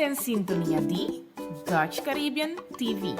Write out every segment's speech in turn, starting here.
ainda em sintonia de Dutch Caribbean TV.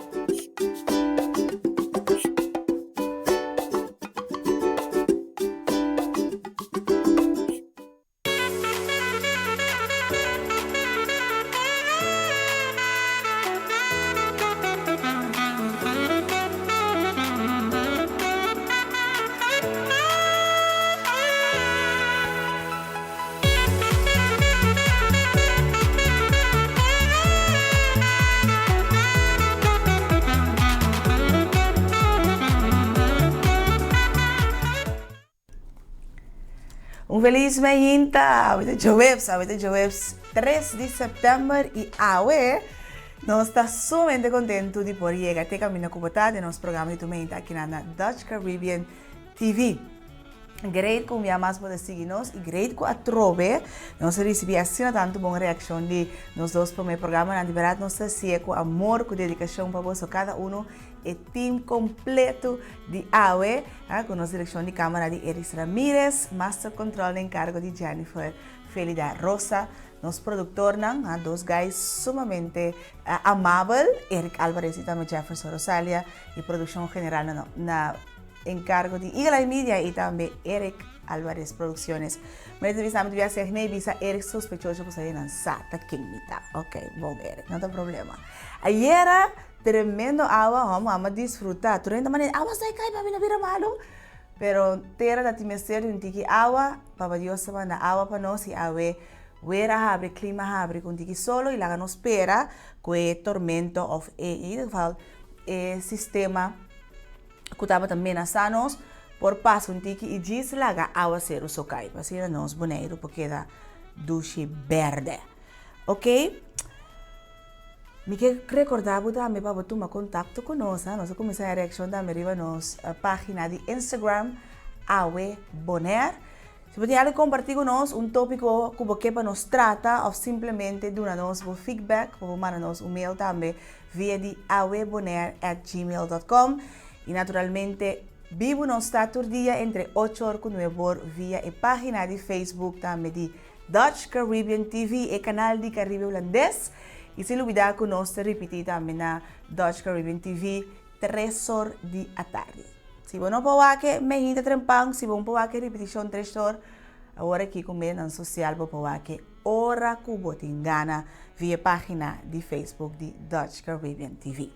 Feliz Meinta! With the Joebs 3 de setembro e awe nós está somente contento de poder chegar até caminho com de nosso programa de Meinta aqui na Dutch Caribbean TV. Great como já mais pode seguir nós e great com a trove nós recebi assim tanto boa reação de nós dois para o meu programa na verdade nós se com amor com dedicação para você cada e team completo de AWE com nossa direção de câmara de Eris Ramirez, Master Control de encargo de Jennifer Felida Rosa, nosso produtor dois guys sumamente amável, Eric Alvarez e também Jefferson Rosalia e produção general na encargo de Eagle Media e também Eric Alvarez Producciones. Mas estamos de ser nem visa Eric sospechoso por sair na sata quimita. Ok, bom Eric, não tem problema. Ayer tremendo agua, vamos a disfrutar. Turenta maneira, agua sai cai para vir malo. Pero terra da timester um tiki agua, para Dios se manda agua para nós e ave wera abre clima abre com tiki solo e lá nos espera com tormento of e fal sistema que estava também na sanos por passo um tiki e diz laga agua zero so cai. Para ser nós boneiro porque da duche verde. Ok? Me quero recordar também para tomar contato conosco. Nós começamos a reação também na nossa página de Instagram, Awe Bonaire. Se você compartilhar conosco tópico que você para nos trata ou simplesmente dar-nos o feedback, ou mandar-nos mail também via de awebonaire@gmail.com. E naturalmente, vivo nos status dia entre 8 horas e 9 horas via a página de Facebook também de Dutch Caribbean TV, e canal de Caribe Holandês. E se olvidar que nós repetir também na Dutch Caribbean TV 3 horas da tarde. Se você não pode me hinta trempang, se você pode repetição 3 horas, agora aqui com na social pode hora que você engana via página de Facebook de Dutch Caribbean TV.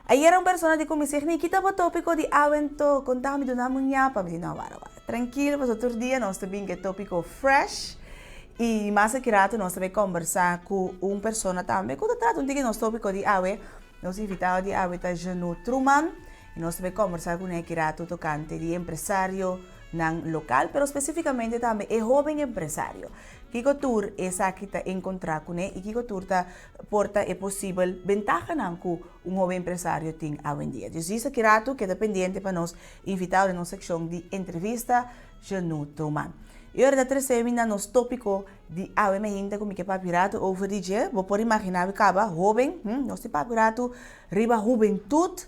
Aí era uma pessoa que comecei a kita o tópico de avento, contava-me do nome para me não tranquilo, mas outro dia nós também que tópico fresh. E mais aqui nós também conversar com uma pessoa também que trata um nosso tópico de AWE. Nós invitamos de AWE a Janu Truman e nós também conversar com ele aqui tocante de empresário local, mas especificamente também é jovem empresário. Que tour é essa que está encontrar com ele e que tour está porta é possível ventaja que um jovem empresário tem a dia. Então isso aqui que é dependente para nós invitar na nossa secção de entrevista Janu Truman. E agora, da terceira semana, nos tópico de AWE Meinta, como que é papirato over DJ, vou por imaginar que acaba jovem, nós temos papirato, riba juventude,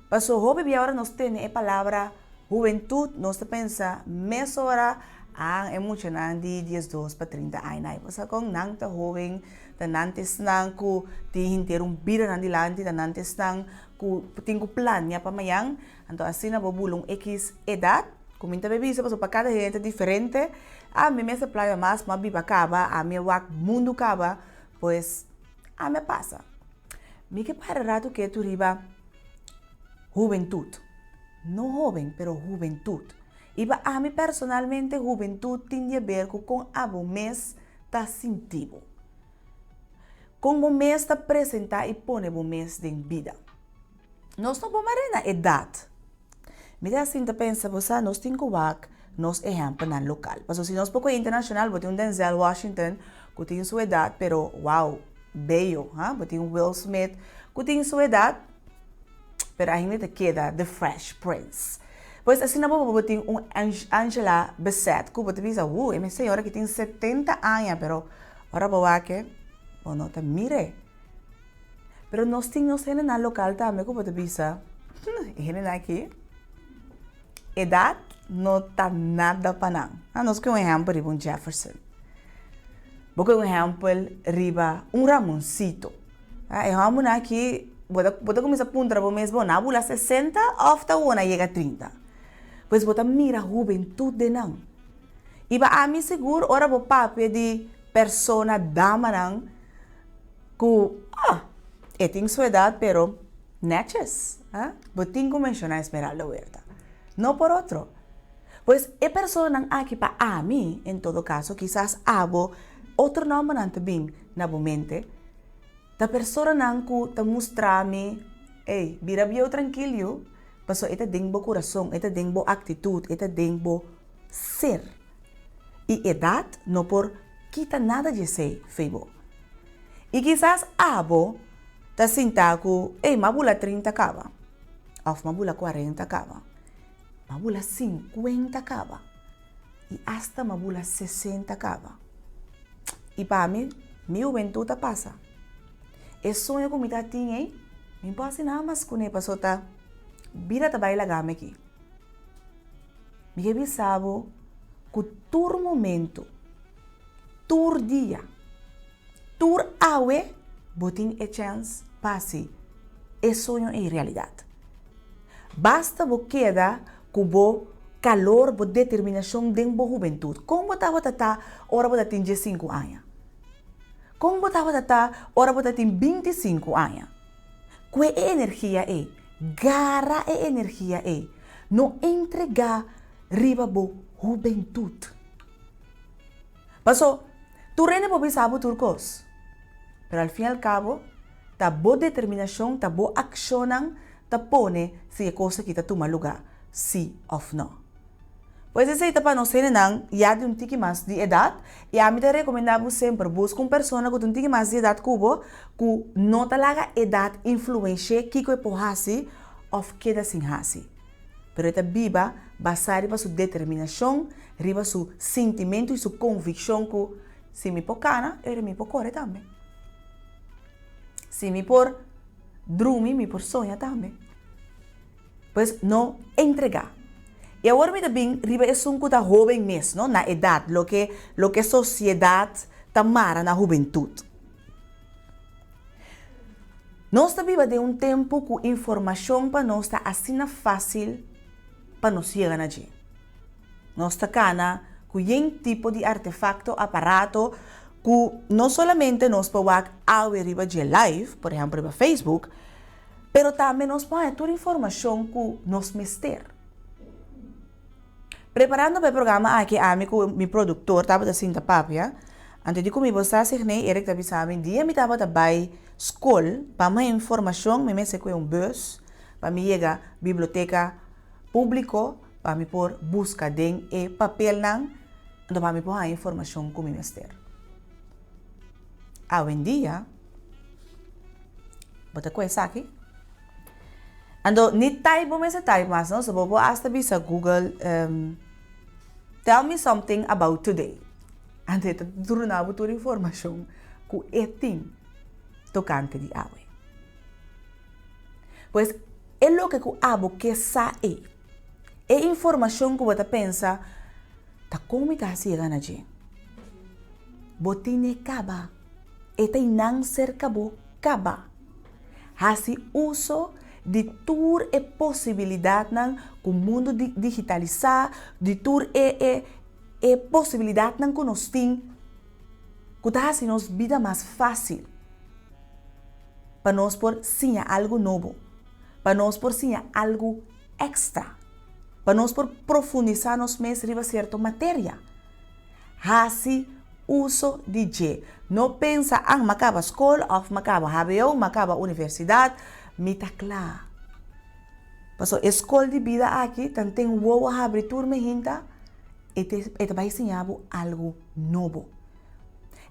passou jovem e agora nós temos a palavra juventude, nós pensa, meia hora, é muito de 12 para 30 anos. Você com não tá jovem, tá nantes não que tem ter vida na dilante, tá nantes não que tem plano para amanhã, então assim na bobulong X idade. Como a bebida, para cada gente diferente, a mim me playa mais, mas viva acaba, a mim o mundo acaba, pois a mim passa. Me que para rato que tu riba juventude, não jovem, pero juventude. E a mim personalmente juventude tem a ver com a mês tá sentido, com o mês tá apresentar e põe o mês de vida. Nós não vamos na idade. Mira assim, te pensa, você nós temos que nos exemplo na local. Porque se nós pouco internacional, você tem um Denzel Washington, que tem sua idade, pero wow, bello, você tem um Will Smith, que tem sua idade, pero ainda te queda The Fresh Prince. Pois assim, você tem um Angela Bassett, que você pensa, é uma senhora que tem 70 anos, pero agora você não te mire. Pero nós temos na local também, que você pensa, é aqui. Edad não está nada para não. Nós que um exemplo de um Jefferson. Por exemplo, riba Ramoncito. Vamos aqui, bota começar a punta para mesmo, na bula 60, ofta uma chega a 30. Pois bota mira a juventude não. E a mim seguro, ora vou papo de persona dama não, que tem sua idade, pero neches. Vou ter que mencionar Esmeralda Huerta. Não por outro. Pois é persona aqui para a mim, em todo caso, quizás abo outro nome não também na mente. Ta persona não que ta mostrar-me, vira bio tranquilo, paso ita dingbo coração, ita dingbo atitude, ita dingbo ser. E edad não por quita nada de ser feibo. E quizás abo ta sinta que, mabula 30 acaba, ou mabula 40 acaba, mabula 50 acaba, e hasta mabula 60 acaba. E para mim, minha juventude passa. É sonho que me tá tinha, não posso nada mais com ele, passou tá, vira trabalho lá aqui. Me sabe que todo momento, todo dia, todo awe, botin a chance, passe, é sonho em realidade. Basta você queda com o calor, a determinação de uma juventude. Como você está, ora você tem 15 anos. Como você está, ora você tem 25 anos. Que energia é? Garra é energia é. Não entregar riba bo juventude. Paso, tu rene po sabe turcos. Pero al fin y al cabo, ta boa determinação, ta boa ação, ta pone se a coisa que ta toma lugar, sim ou não. Pois esse é para nós não, já de tique mais de idade, e a mim te recomendava sempre buscar uma pessoa com tique mais de idade cubo, que não te laga idade influencia que é por hasi ou que da sin hasi. Pero esta biba basada para sua determinação, riba seu sentimento e sua convicção que se me pocana, eu me pocore também. Se me por dormir, me por sonhar também. Pois não entregar. E agora também riba é um da jovem mesmo, na idade, lo que a sociedade tamara na juventude. Nós está viva de um tempo com informação para nós está assim fácil para nós chegar na gente. Nós está cana com um tipo de artefacto, aparato, que não somente nós podemos ver de live, por exemplo, no Facebook, mas também nós podemos ter informação que nós mister. Preparando para o programa aqui, meu produtor estava assim da papia. Antes de comigo estar signei, Eric estava sabendo, dia me estava também escola para mais informação, me messe com bus, para me chegar biblioteca público, para me pôr busca de papel não, então para me pôr a informação com meu mister. Hoje em dia, bota coisa aqui. Ando ni type mas não, so bobo hasta bisa Google tell me something about today. Ante tudo na toda informação que é tem tocante de awe. Pois é lo que o abo que sabe. É informação que você pensa, tá como tá se chegando aqui. Botine caba, e tem não ser cabo caba. Hasi uso de toda a possibilidade com o mundo digitalizado, de toda a possibilidade que nós temos, que dá se nos vida mais fácil, para nós por sim algo novo, para nós por sim algo extra, para nós por profundizar nos mesmos riba certa matéria. Assim, uso de G. Não pensa, macaba escola, ou macaba HBO, macaba universidade, mita claro. Paso escola de vida aqui, tem uau a abrir turma hinta, e te vai ensinar algo novo.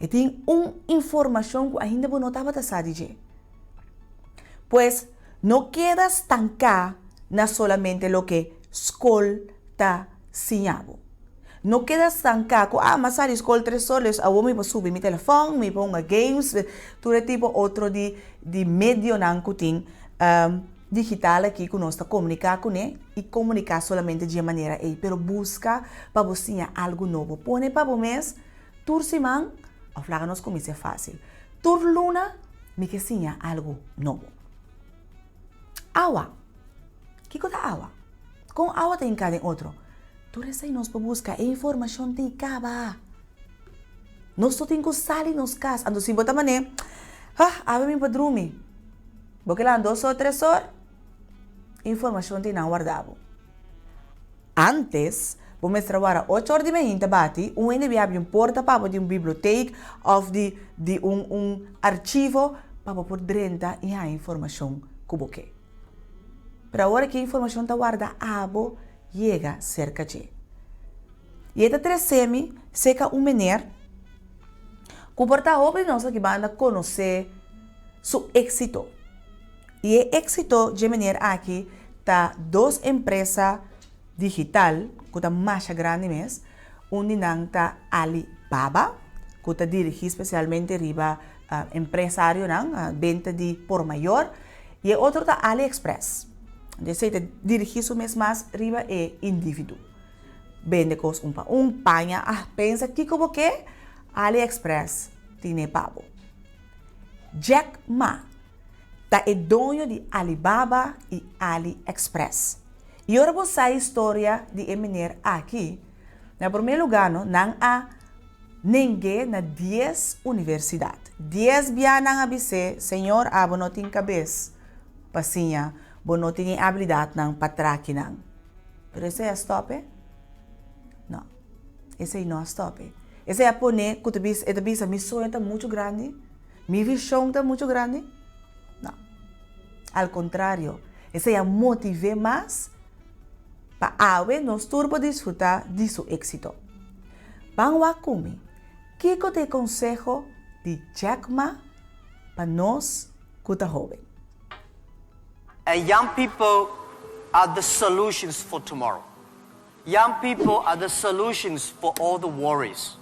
E tem informação que ainda não estava de Pois não queda estancado na solamente lo que escola está ensinando. Não queda estancado, mas a escola 3 horas, eu me vou subir meu telefone, me pongo games, todo tipo outro de meio que tem digital aqui que nós comunicar com ele e comunicar solamente de maneira aí, pero busca para você algo novo. Põe para o mês, turciman, Aflaganos comece fácil. Turluna, me cozinha algo novo. Agua. ¿Qué cosa agua? Com agua tem cada outro. Tu recém-nos para buscar informação de caba. Nós só temos que sair nos cas. Ando sim, bota mané. Abre meu padrumi. Porque lá 2 ou 3 horas, informação de não guardado. Antes, vamos trabalhar 8 horas de manhã, bate, NBA porta-papo de biblioteca ou de arquivo para poder drenta e a informação que você. Para agora que a informação está guardada, chega cerca de. E esta 3 semi, seca menino, que porta obre nós que banda conhecer seu êxito. E o êxito de menino aqui tá 2 empresas digital, que está mais grande mesmo, nang tá Alibaba, que está dirigido especialmente riba empresário nang venda de por maior, e o outro tá AliExpress. Então, está dirigido mais riba e indivíduo. Vende coisas panha, pensa que como que AliExpress tem pavo. Jack Ma tá é dono de Alibaba e AliExpress. E agora vou sair a história de Eminer aqui. Na primeiro lugar, não há ninguém na 10 universidades. 10 biya nang abise, senhor, abo não tem cabeça. Pasinha, bo não tem habilidade nang patraki nang. Pero esse é stop? Não. Esse aí não é stop. Esse é pone, que a missão está muito grande. Minha visão está muito grande. Não. Ao contrário, esse é motivar mais para nós turbo disfrutar de seu êxito. Vamos a comer. Que te aconselho de Jack Ma para nós que está jovem? And young people are the solutions for tomorrow. Young people are the solutions for all the worries.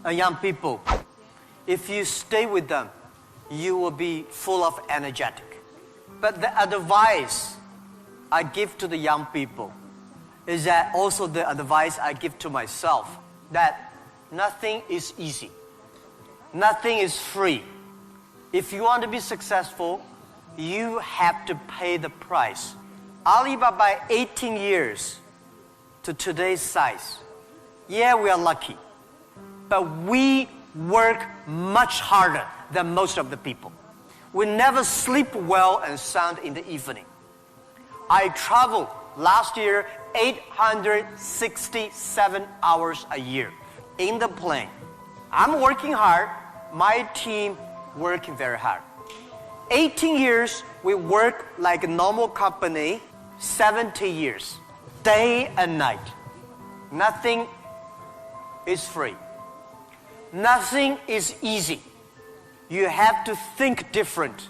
And young people, if you stay with them, you will be full of energetic. But the advice I give to the young people is that also the advice I give to myself, that nothing is easy. Nothing is free. If you want to be successful, you have to pay the price. Alibaba, 18 years to today's size. Yeah, we are lucky. But we work much harder than most of the people. We never sleep well and sound in the evening. I traveled last year 867 hours a year in the plane. I'm working hard, my team working very hard. 18 years, we work like a normal company, 70 years, day and night. Nothing is free. Nothing is easy. You have to think different.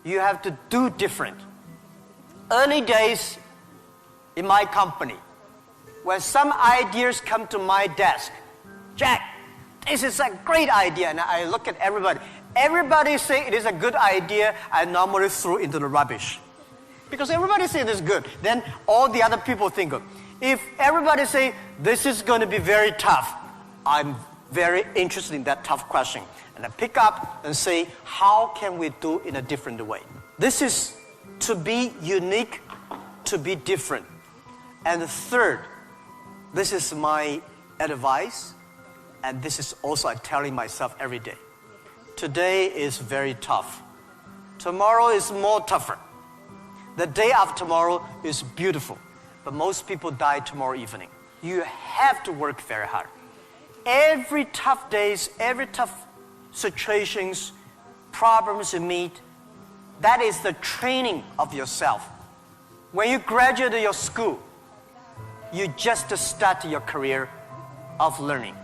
You have to do different. Early days in my company, when some ideas come to my desk, Jack, this is a great idea, and I look at everybody. Everybody say it is a good idea, I normally throw into the rubbish. Because everybody say it is good, then all the other people think of. If everybody say this is going to be very tough, I'm very interested in that tough question. And I pick up and say, how can we do in a different way? This is to be unique, to be different. And the third, this is my advice, and this is also I'm telling myself every day. Today is very tough. Tomorrow is more tougher. The day after tomorrow is beautiful. But most people die tomorrow evening. You have to work very hard. Every tough days, every tough situations, problems you meet, that is the training of yourself. When you graduate your school, you just start your career of learning.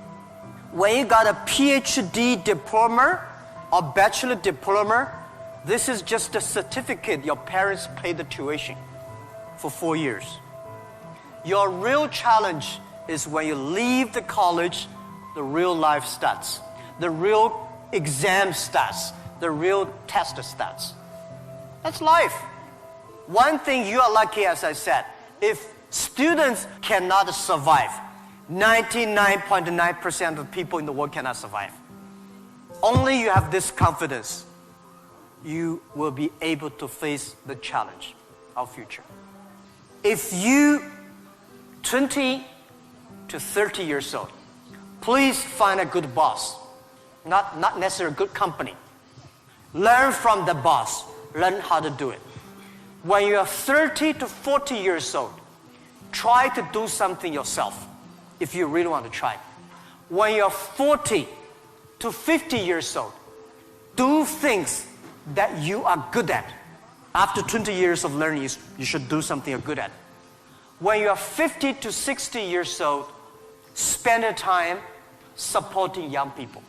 When you got a PhD diploma or bachelor diploma, this is just a certificate your parents paid the tuition for 4 years. Your real challenge is when you leave the college, the real life starts. The real exam starts. The real test starts. That's life. One thing you are lucky, as I said, if students cannot survive, 99.9% of people in the world cannot survive. Only you have this confidence, you will be able to face the challenge of future. If you 20 to 30 years old, please find a good boss, not necessarily a good company. Learn from the boss, learn how to do it. When you are 30 to 40 years old, try to do something yourself if you really want to try. When you're 40 to 50 years old, do things that you are good at. After 20 years of learning, you should do something you're good at. When you are 50 to 60 years old, spend your time supporting young people.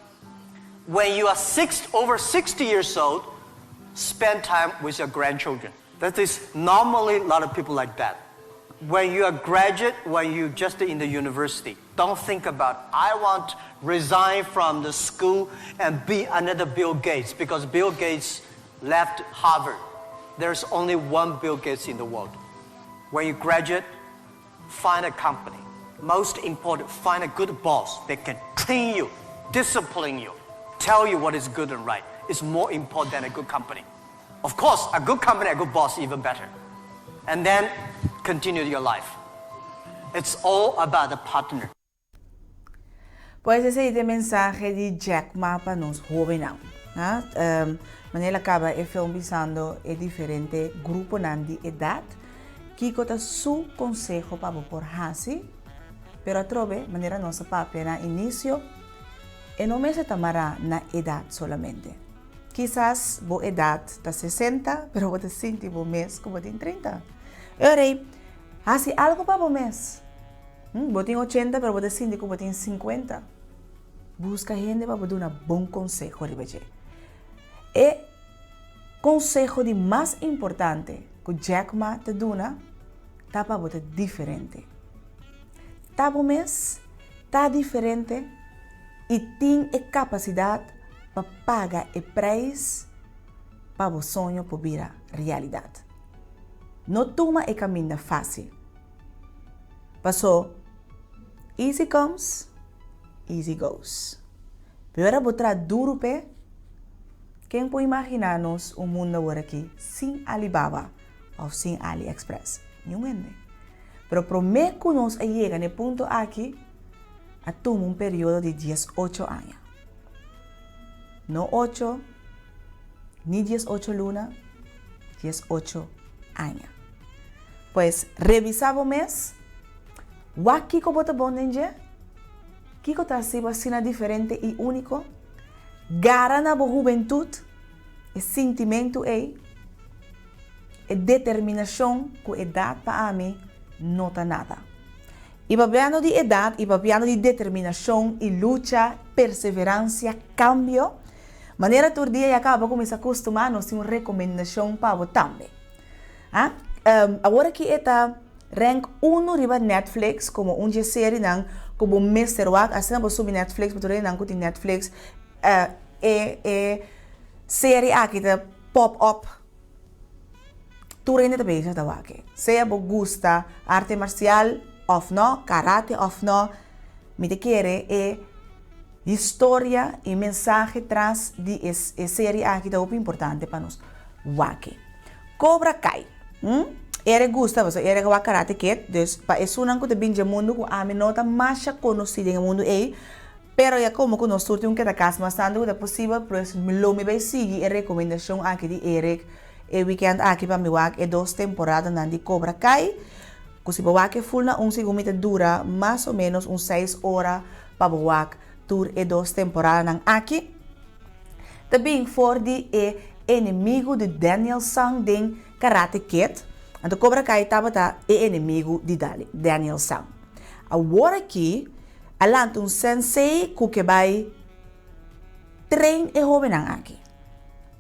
When you are over 60 years old, spend time with your grandchildren. That is normally a lot of people like that. When you are graduate, when you just in the university, don't think about, I want to resign from the school and be another Bill Gates, because Bill Gates left Harvard. There's only one Bill Gates in the world. When you graduate, find a company. Most important, find a good boss that can train you, discipline you, tell you what is good and right. It's more important than a good company. Of course, a good company, a good boss, even better. And then continue your life. It's all about the partner. Pues ese es el mensaje de Jack Ma para los jóvenes. Manera acaba el film visando el diferente grupo de edad. Kiko ta su consejo para por hasi, pero atrove manera nossa papel na inicio e não me se tamará na edad solamente. Quizás bo edad ta 60, pero vos te sientes bo mes como tem 30. Orei, hasi algo para bo mes. Vos tem 80, pero vos te sientes como tem 50. Busca gente para dar um bom consejo, ribeje. E consejo de mais importante que Jack Ma te dona, tá para botar diferente. Tá bom mês, tá diferente e tem a capacidade para pagar o preço para o sonho por virar realidade. Não toma o caminho fácil. Passou, easy comes, easy goes. Pero botar duro pé, quem pode imaginar-nos mundo agora aqui sem Alibaba ou sem AliExpress? Ninguém. Pero prometo que nós chegamos no ponto aqui a tomar período de 18 anos. Não 8, nem 18 lunas, 18 anos. Pues, revisava o mês, o que eu boto bom ninja, que eu está sendo diferente e único, garana a juventude, o sentimento é, a determinação que a idade para mim não está nada. E babiando de idade, e babiando de determinação, e luta, perseverança, cambio, maneira todo dia acaba começar a acostumar a uma recomendação para você também. Agora que está rank 1 riba Netflix, como uma série como Mr. Wag, assim você subir Netflix, mas também não tem Netflix, série aqui da pop-up. Tu ainda também já está aqui. Se você gosta arte marcial, of não, karate, of não, me te quer história e mensagem traz de série aqui da importante para nós. Waki. Cobra Kai. Ele gosta, você ele gosta karate kid, dus pa esunan ko de binja mundo ko a nota mais conhecida no mundo pero ya como nós surte que da casa mas tanto da possível pues me vai seguir a recomendação aqui de Eric e weekend aqui para me wak 2 temporadas de Cobra Kai. Que se wak full na segundo dura mais ou menos 6 horas para wak tour 2 temporadas aqui. Também for de inimigo de Daniel San ding Karate Kid. Então Cobra Kai estava inimigo de Daniel San. Agora aqui, alanto sensei que vai treinar o jovem aqui.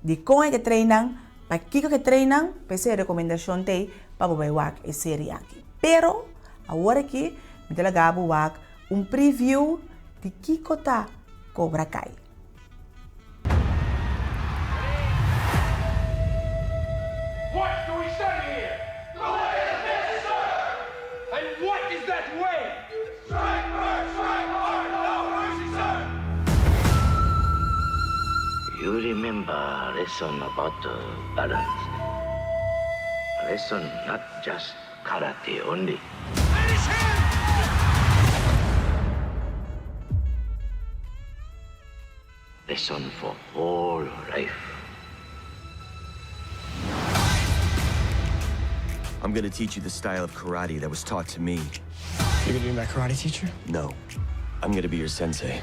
De como que treinam, para que treinam, pensei a recomendação tem para vai wak a série aqui. Pero agora aqui, me telagabo wak preview de que tá Cobra Kai. What do we study here? The way of this, sir! And what is that way? Strike first, strike hard, no mercy, sir! lesson about balance. A lesson not just karate only. Lesson for whole life. I'm gonna teach you the style of karate that was taught to me. You're gonna be my karate teacher? No, I'm gonna be your sensei.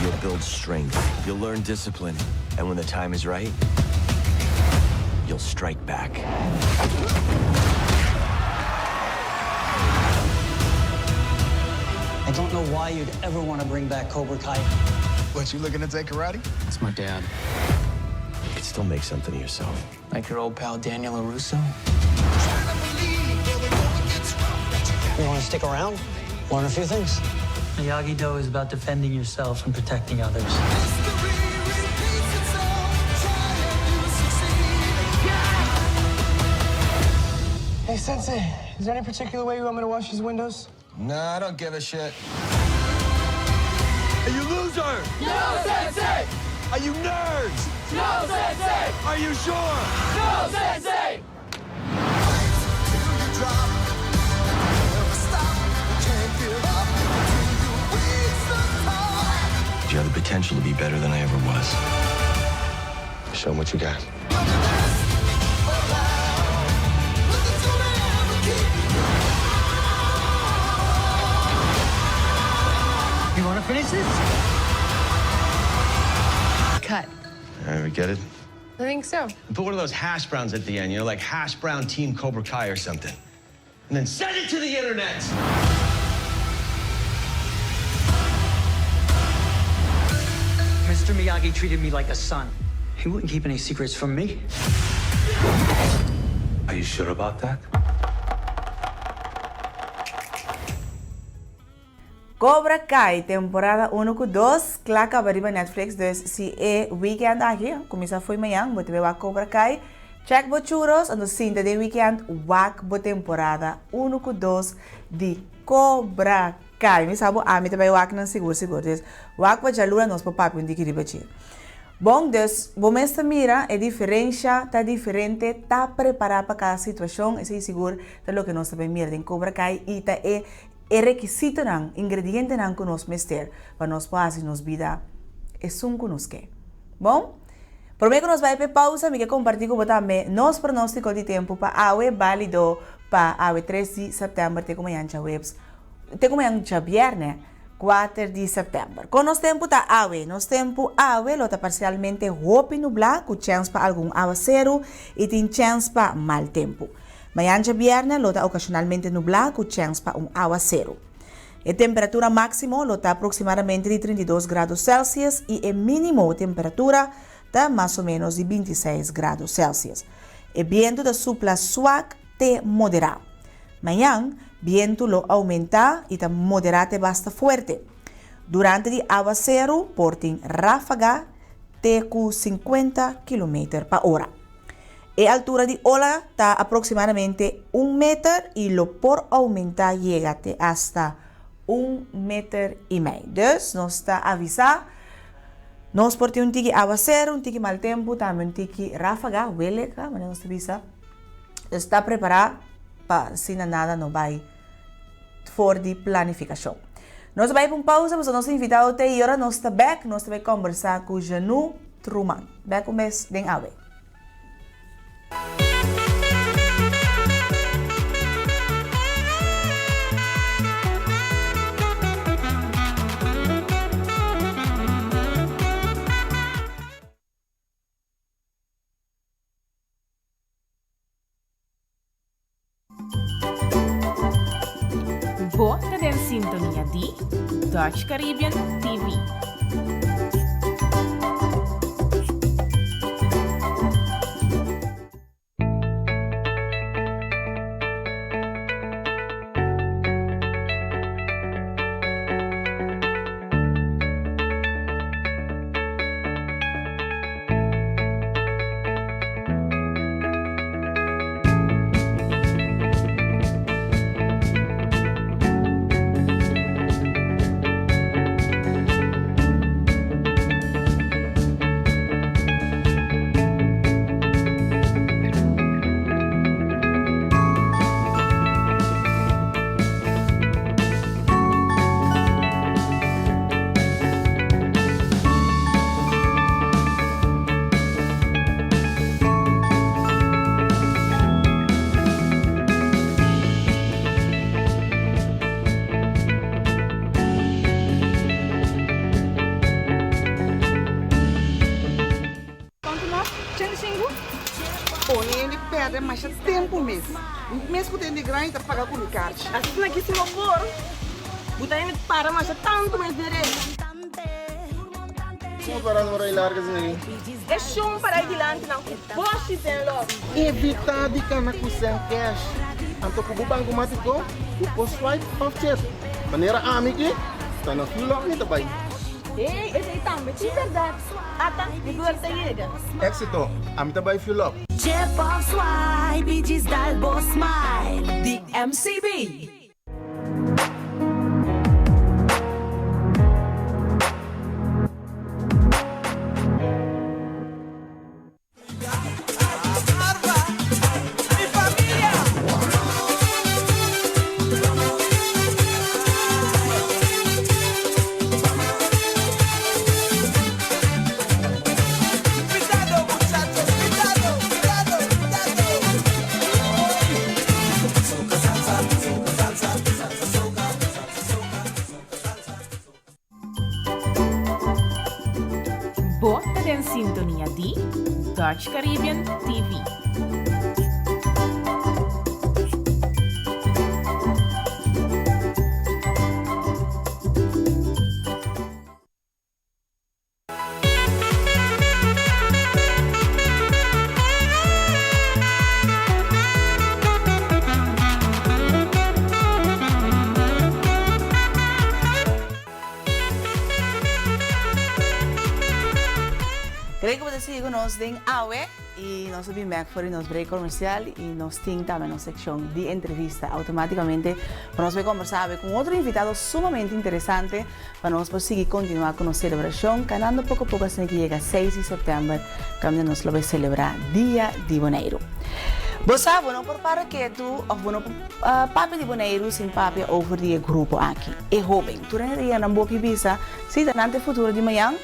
You'll build strength, you'll learn discipline, and when the time is right, you'll strike back. I don't know why you'd ever want to bring back Cobra Kai. What, you looking to take karate? It's my dad. You can still make something of yourself. Like your old pal Daniel LaRusso. You want to stick around? Learn a few things? Miyagi-Do is about defending yourself and protecting others. Hey, Sensei, is there any particular way you want me to wash these windows? Nah, I don't give a shit. Are you losers? No, Sensei! Are you nerds? No, Sensei! Are you sure? No, Sensei! You have the potential to be better than I ever was. Show them what you got. You want to finish this? Cut. All right, we get it? I think so. Put one of those hash browns at the end, you know, like hash brown team Cobra Kai or something. And then send it to the internet! Mr. Miyagi treated me like a son. He wouldn't keep any secrets from me. Are you sure about that? Cobra Kai, temporada 1 com 2, claca para Netflix, dus se é weekend aqui, começa foi amanhã, você vai ver Cobra Kai, check bo churros, no cinta de weekend, wak bo temporada 1 com 2 de Cobra Kai. Me sabe, a mim também wak não seguro, dus wak para jalura nós para papo de que ribatir. Bom, dus, bom esta mira, é diferença, tá diferente, tá preparado para cada situação, é seguro, tá lo que nós também mira em Cobra Kai, e tá é requisito não, ingrediente não que nós mester, para nós fazer nos vida, é sum que nós quer. Bom, prometo que nós vai para pausa, me quer compartilhar com você também, nos pronósticos de tempo para awe válido para awe 3 de setembro, te como já webs, te como já viernes, 4 de setembro. Com nosso tempo tá awe, nosso tempo awe, lo tá parcialmente roupa nublado, com chance para algum aguacero e tem chance para mal tempo. Mañana viernes lo está ocasionalmente nublado con chance para un aguacero. La temperatura máxima lo está aproximadamente de 32 grados Celsius y el mínimo temperatura está más o menos de 26 grados Celsius. El viento de sopla suave de moderado. Mañana viento lo aumenta y está moderado basta fuerte. Durante el aguacero porten ráfaga de 50 km por hora. La altura de ola está aproximadamente 1 metro y lo por aumentar llega hasta 1,5 metros. Dus, nos está avisando, nos porte un tiki aguacero, un tiki mal tempo, también un tiki ráfaga, huele, mas nos avisa. Está preparado para si nada no va for de planificação. Nós vamos para uma pausa, mas o nosso invitado até agora nós está back, nós vamos conversar com Janu Truman. Back o mês de awe. Bota den sintonia di Dutch Caribbean TV. perde mais tempo mesmo. Mesmo que tem de grande para pagar com o cartão. Assim não é que se não for, você ainda para mais tanto mais direito. Como para não ir largas aí? É chum para ir adiante, não. Você tem logo. Evitar de cana com sem cash. Anto com o banco mático, o swipe of chat. Maneira amiga, está no filo aqui também. Ei, esse aí também, é verdade. Ata, de duas chega. Éxito, a mim também filo up. Chip of swipe, digital boss smile. The MCB. Bota en sintonia di Dutch Caribbean TV. Creio que você siga nos den AUE e nós subimos back for nos break comercial e nós temos também na secção de entrevista automaticamente para nós conversar com outro invitado sumamente interessante para nós conseguir continuar com a celebração, canando pouco a pouco assim que chega 6 de setembro, quando nós vamos celebrar Dia de Boneiro. Você sabe, não por para que tu, ou papi de Boneiro, sem papi over de grupo aqui. É jovem, tu não é na boca e visa, se está no futuro de manhã.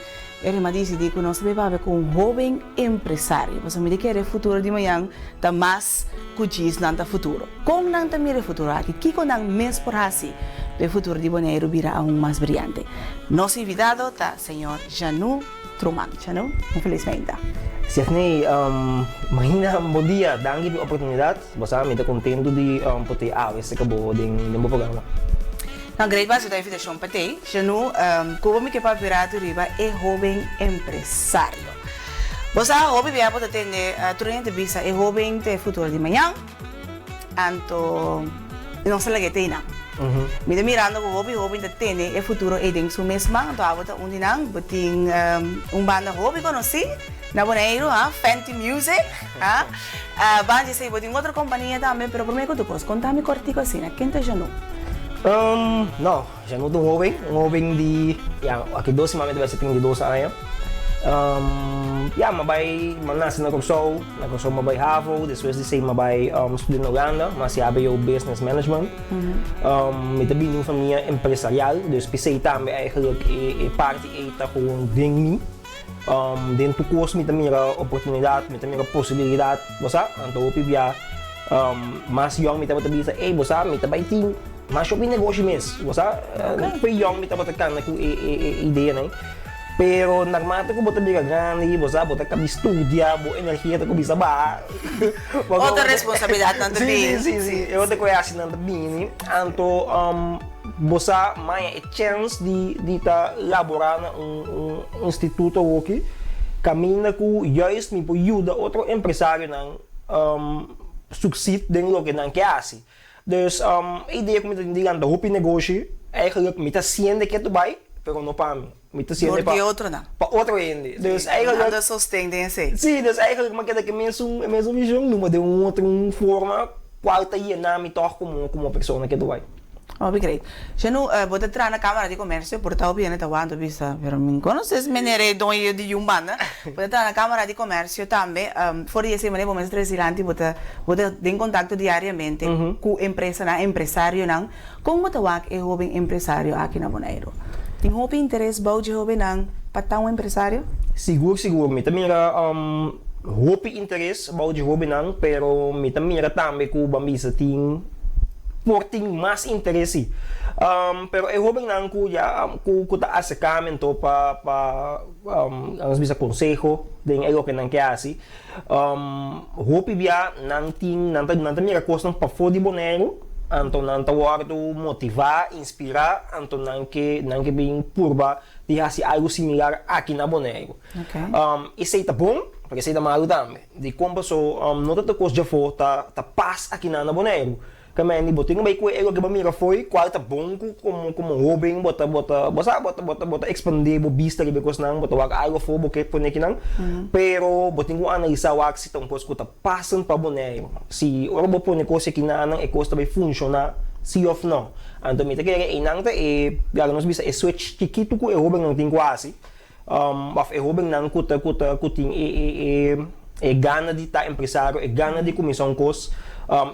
Ele me disse que nós devemos com um jovem empresário. Você me diz que o futuro de manhã está mais cuidis no futuro. Como não está o futuro aqui, que com não mês por assim, o futuro de Boneiro virá aún mais brilhante. Nosso convidado está o senhor Janu Truman. Janu, infelizmente. Stephanie, magina bom dia, danke pela oportunidade. Você me está contento de poder esse acabou de meu programa. Não, grande base da invitação para ti. Janu, como me que para virar riba é jovem empresário. Você hobby bem para atender turente visa é jovem de futuro de manhã. Anto não se lhe tem não. Me está mirando o hobby de atender é futuro é dentro do mês man. Então agora onde não, botin banda hobby conheci na Boneiro, Fenty Music, banda sei botin outra companhia também, pero primeiro que tu posso contar-me cortico assim, quem é Janu? Não, já não estou jovem de, aqui 12 mas vai ser 32 anos. Mabay manasi na kurso mabay HAVO, depois de sei mabay estudar na Holanda, mas sabe eu business management. Mitabi ng família empresarial, dus pisay também eigenlijk parte ita kung ding dentro do curso mitabi a oportunidade, mitabi a possibilidade, bosa, anto pibia mas young mitabi sa bosa mitabi ting mas shopping negócio mesmo, você foi young mita bota kan com ideia né, pero nagmata ko bota biga grande, você bota ka estudia, bo energia ko bisa ba, outra responsabilidade não também. Sim, eu te conheço não também, anto você mais chance de ta laborar na instituto aqui, caminha com juist me ajuda outro empresário não succeed dentro que não quer assim. Dus ideia que me digan da hopi negócio eigenlijk me tá ciente que tu vai, pero não para mim. Me tá ciente para outro não. Para outro ainda. Dus eigenlijk nada sustenta sim. Sim, dus eigenlijk me queda que mesmo visão numa de outra forma qual tá aí na me toca como pessoa que tu vai. Great. Janu, vou entrar na Câmara de Comércio, por tal bem, está vendo vista, pero me conheces menere doi de banda. Vou entrar na Câmara de Comércio também, fora esse maneira vamos trazer vou ter em contato diariamente com empresa na empresário não, como tá é jovem empresário aqui na Boneiro. Tem jovem interesse bom de jovem não para um empresário? Seguro, me também jovem interesse bom de jovem não, pero me também também com bambisa tem porting mais interesse. Pero eu hobby nang ku ya ku ta acercamento para ang bisa consejo den elo que nang kiasi. Hopi bia nang ting nang mira costa pa fodi bonero, anto nang tawar tu motivar, inspirar, anto nang que bem purba de hasi algo similar aqui na bonero. Okay. Isso tá bom, porque isso tá mal também. De como so nota ta coisa já for tá paz aqui na bonero. Kami boting bay ko ego que mira foi qual tá bom como hobby bota expandir bo vista que because nang bota wag algo for bo que pone que nang pero boting ko analisa wag si tong ko tá passam pa boneiro si ora bo pone ko se que nang e costa bay funciona si of no anto mi te que inang te galo nos bisa switch chiquito ko e hobby nang ting quasi of e hobby nang kuta kuting gana di ta empresário gana di comissão cos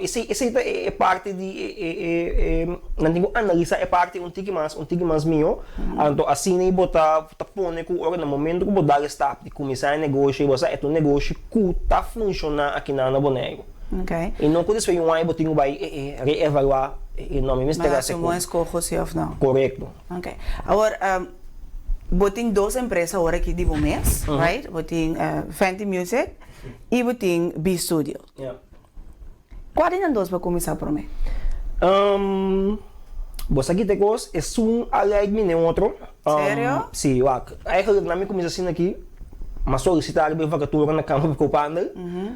esse é parte de não tenho analisa é parte um tique mais meu então assim nem botar pone que agora no momento que vou dar start de começar a negócio você é um negócio que tá funcionando aqui na Bonego. Okay. E não quando isso foi ano botinho vai reevaluar e não me mistera se como escolho se ou não. Correto. Okay. Agora boting duas empresas agora aqui de mês, right? Boting Fenty Music e boting B Studio. Yeah. Qual é os dois para começar por mim? Você aqui tem coisa, é um aliado meu outro. Sério? Sim, aí eu na minha começa assim aqui, mas solicitar a vacatura na campo de copanda,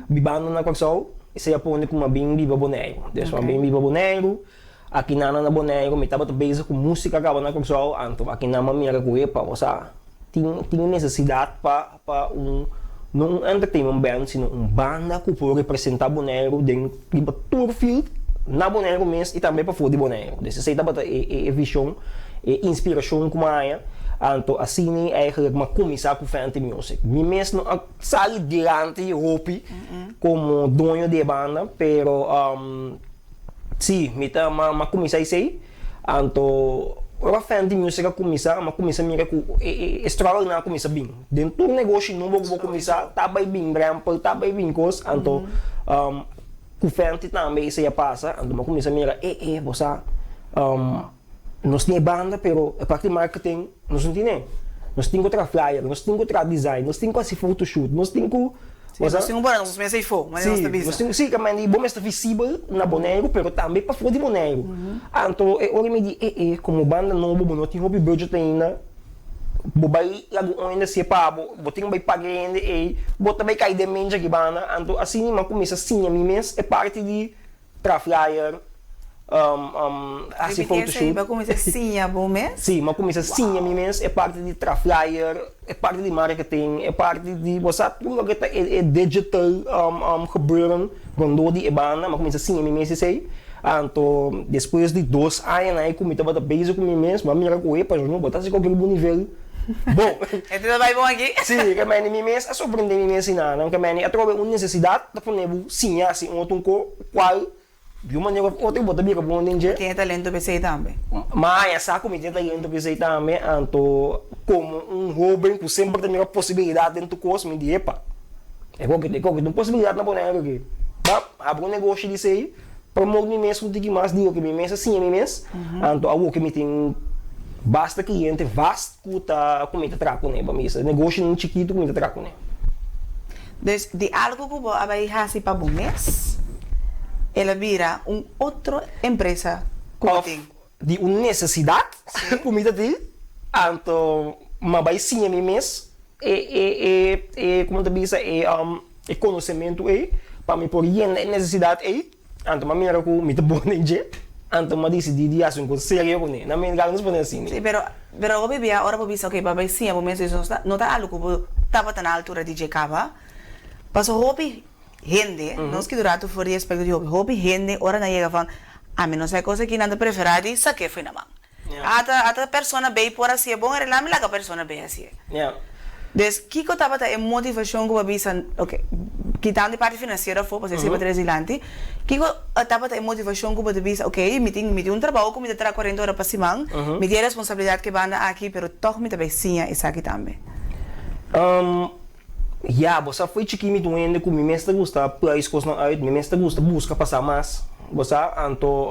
bibando na console, e se aponta com uma bem biba boneiro. Deixa uma bem biba boneiro, aqui na boneiro, me estava bem com música acaba na console, então aqui na minha coisa, você tinha necessidade para não entertainment band, sino banda que pode representar Bonaire dentro de tour field na Bonaire mesmo e também para fora de Bonaire. Desse sei também é visão, é inspiração como é. Então assim é eigenlijk uma começar com Fenty Music. Me mesmo sai diante Hopi como dono de banda, pero sim, me tá uma começar aí. Então ora Fenty Music a começar mira com estrada na começar bem dentro do negócio não vou começar tá bem rampa tá bem coisa então com Fenty também isso já passa então começar mira você nós tem banda pero a parte de marketing nós não tem nós tem outra flyer nós tem outra design nós tem quase photoshoot nós tem nós temos bora nós mesmo for mas nós está visível sim que mas bom está visível na Bonaire pero também para fora de Bonaire então eu me diz como banda novo não tem hobby budget ainda bobai lago ainda se pago botinho vai pagar ainda bota vai cair de mente aqui banda então assim mas começa assim a mim mesmo é parte de para flyer assim photoshoot vai começar assim a bom mês sim mas começa assim a mim mesmo é parte de para flyer é parte de marketing é parte de você tudo que é digital gebeuren quando de banda mas começa assim a mim mesmo sei então depois de 2 anos aí começa a base com mim mesmo mas mira com para não botar se qualquer nível bom então vai bom aqui sim que mas mim mesmo a surpreender mim mesmo não que mas eu trouxe uma necessidade de fazer sim assim um outro qual de uma maneira outra bota bem bom ninja tem talento para ser também mas essa comida talento para ser também então como hobby que sempre tem uma possibilidade dentro do curso me diz epa é qualquer uma possibilidade na boneca aqui abre um negócio disso aí promover mim mesmo de que mais digo que mim mesmo assim a mim mesmo então algo que me tem basta cliente vasto que tá comida traco né para mim esse negócio não chiquito comida traco né de algo que vai fazer para bom mês ela vira outra empresa de uma necessidade comida de então mas vai sim a mim mesmo como te diz é conhecimento para me pôr necessidade então mas mira com me bom ninja então mas decidi de assim com sério com na minha galera não pode assim sim pero eu bebi agora vou pensar ok vai sim a bom mês não tá algo que estava na altura de Jacaba passou hobby gente, nós que durante o fora aspecto de hobby, gente, ora na chega van, a mim não sei coisa que nada preferado, isso que foi na mão. A pessoa bem por assim, é bom, é lá me lá que a pessoa bem assim. Des que eu tava a motivação que eu avisa, ok, que tanto de parte financeira for para ser para adelante, que eu tava a motivação que eu avisa, ok, me tem trabalho que me dá 40 horas para semana, me tem responsabilidade que banda aqui, pero toch me também sim, isso aqui também. Ja, você foi chiquinho doendo com me mestre gosta para isso coisa não me mestre gosta busca passar mais Bosa, anto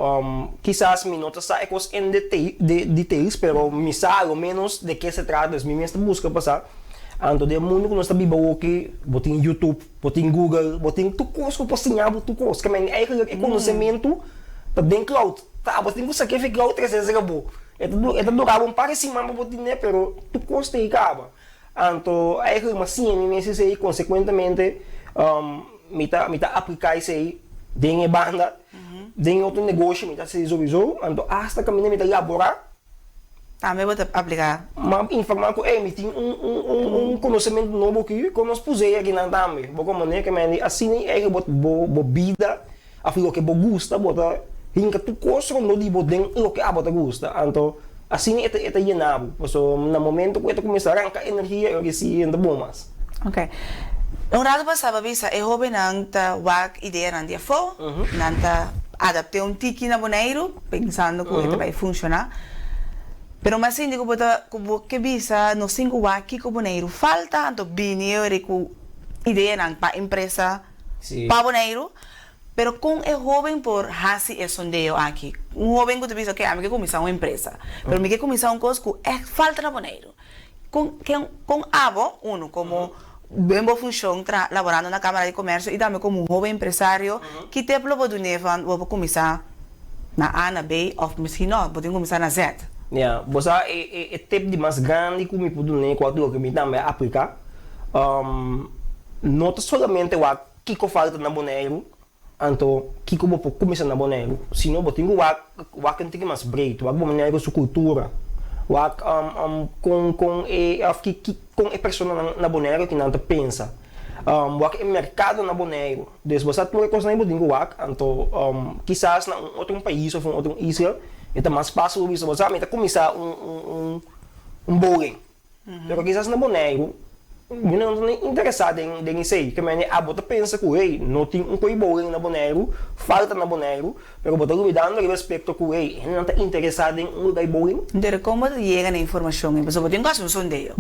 quizás mi nota sa ecos en details, pero mi sa algo menos de qué se trata, es mi mestra busca pasa. Anto de mundo que nós está bibo aqui, botin YouTube, botin Google, botin tu curso para ensinar tu curso, que men eigenlijk é conhecimento para den cloud. Tá, botin você quer ficar cloud 300 bo. É tudo cabo para cima para botin né, pero tu curso tem cabo. Anto eigenlijk mas sim, mi messi sei consequentemente me tá aplicar isso aí den banda, den outro negócio, me tá se sowieso, anto hasta que me tá elaborar. Também vou aplicar. Mas informar que me tem conhecimento novo aqui, que nós pusemos aqui na também. Porque maneira que me assim é que bo vida, afilo que bo gusta, bota hinka tu coisa no di bo den o que abota gusta. Então assim é llenado. So no momento que começar a arrancar energia, eu recebi ainda bom mais. Ok. Um rato passava visa é jovem nanta wak ideia na dia fo, nanta adaptei tiki na boneiro, pensando que isso vai funcionar. Pero mas hindi ko que bisa no 5 waki ko boneiro falta anto binio com ideia nang pa empresa pa boneiro. Pero com é jovem por hasi é sondeo aqui. Jovem que tu bisa que a mim que começar uma empresa. Pero me que começar coisa que é falta na boneiro. Com abo como bem função laborando na Câmara de Comércio e também como jovem empresário que te plobo do nevan vou começar na A na B ou misschien não, vou começar na Z. Yeah, bosa é tipo de mais grande que me pude nem quando que me também aplicar. Não somente o que falta na boneiro, então que como vou começar na boneiro, senão vou ter o que tem mais breito, o boneiro sua cultura, o com a pessoa na boneiro que não pensa. O mercado na boneiro, desde você tu coisa nem bodinho então quizás na outro país ou outra ilha então mais fácil isso você vai começar bowling pero quizás na boneiro eu não estou interessado em isso que a bota pensa que não tem bowling na boneiro falta na boneiro pero bota dando respeito que não está interessado em lugar bowling então como chega na informação você pode fazer sondeio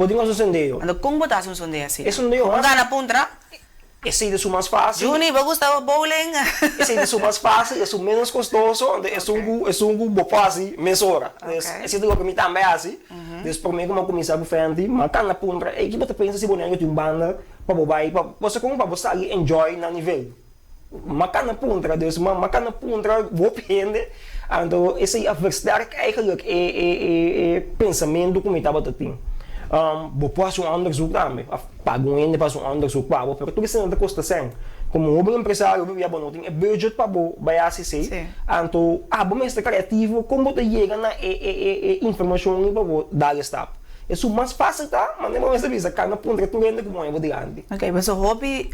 então como botar sondeio assim como gana pontra esse é o mais fácil. Juni, vai gostar bowling? Esse é o mais fácil, é o menos custoso, é um bom fácil, mesura. Esse é o que me também assim. Depois por mim como começar com frente, mas cada ponta, é que você pensa se boneco tem banda, para bobai, você como para você ali enjoy na nível. Mas cada ponta, Deus, mas cada ponta vou pende. Então esse é a verdade eigenlijk é pensamento que me estava tendo. Vou fazer onderzoek também. Pago ainda fazer onderzoek para você, mas tudo isso não custa sem. Como um empresário, eu vou ter budget para vai assistir. Então, bom mestre criativo, como você chega na informação para você dar step. É o mais fácil, tá? Mas não é isso, cada ponto tu ainda como eu vou diante. Ok, mas o hobby,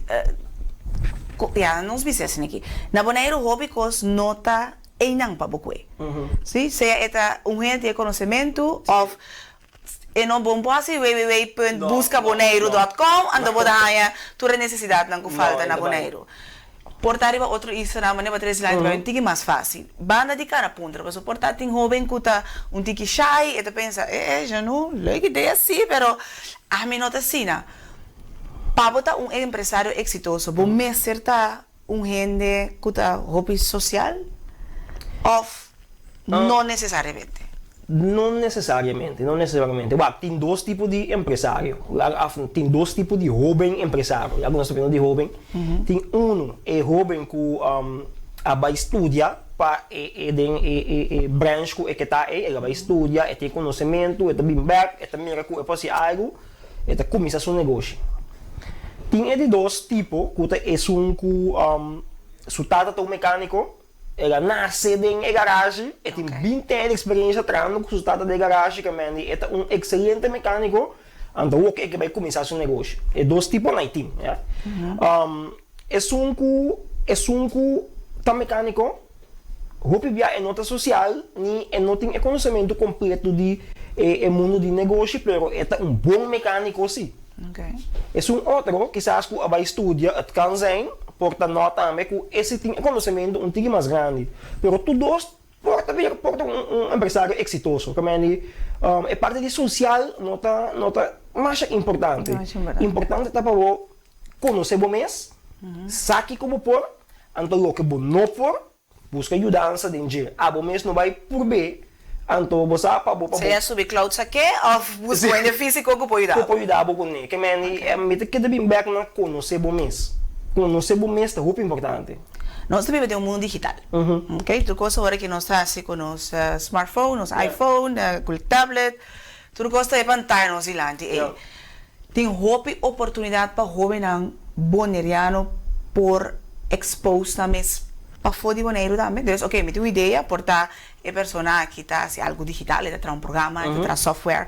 não se diz assim aqui. Na boneiro hobby cos nota einang pa buque. Sim, seja eta gente de conhecimento of e não bom assim www.buscaboneiro.com ando bodaya tua necessidade não falta na boneiro portar para outro isso na maneira para três vai um mais fácil banda de cara ponta mas portar tem jovem que tá tiki shy e tu pensa já não legal ideia sim pero a mim nota assim na para botar empresário exitoso bom me certa gente que tá hobby social ou não necessariamente. Não necessariamente. Tem dois tipos de empresário. Tem dois tipos de jovem empresário. Já nós estamos falando de jovem. Tem é jovem que vai estudar para branch que está ele vai estudar, tem conhecimento, ele tem back, ele mira que fazer algo, ele começa seu negócio. Tem de dois tipos que é su tata é mecânico. Ela nasce em garagem, e tem 20 anos de experiência trabalhando com o resultado de garagem, que é excelente mecânico, então o que vai começar seu negócio. É dois tipos na team. É que tá mecânico, hope via é nota social, nem não tem conhecimento completo de mundo de negócio, pero é bom mecânico sim. É outro que vai estudar, at kan zijn. Porta nota também que esse tem conhecimento pouco mais grande, pero todos porta empresário exitoso, que é parte de social nota mais importante. Importante tá para conhecer o mês, saque como por, então o que não por, busca ajudança dentro. Abo mesmo não vai por bem. Então, você para você é subir cloud aqui ou busca ainda físico que pode dar? Pode ajudar com ele. Que me que deve back na conhecer bom mês. Conhecer bom mês é muito importante. Nós também temos um mundo digital. Ok? Tudo coisa agora que nós está assim com os smartphones, iPhone, com tablet, tudo coisa é pantalla nos ilante. Tem oportunidade para jovens boneriano por expose também para fora de boneiro também. Então, ok, me tenho ideia por estar a pessoa que está assim, algo digital, está um programa, está software.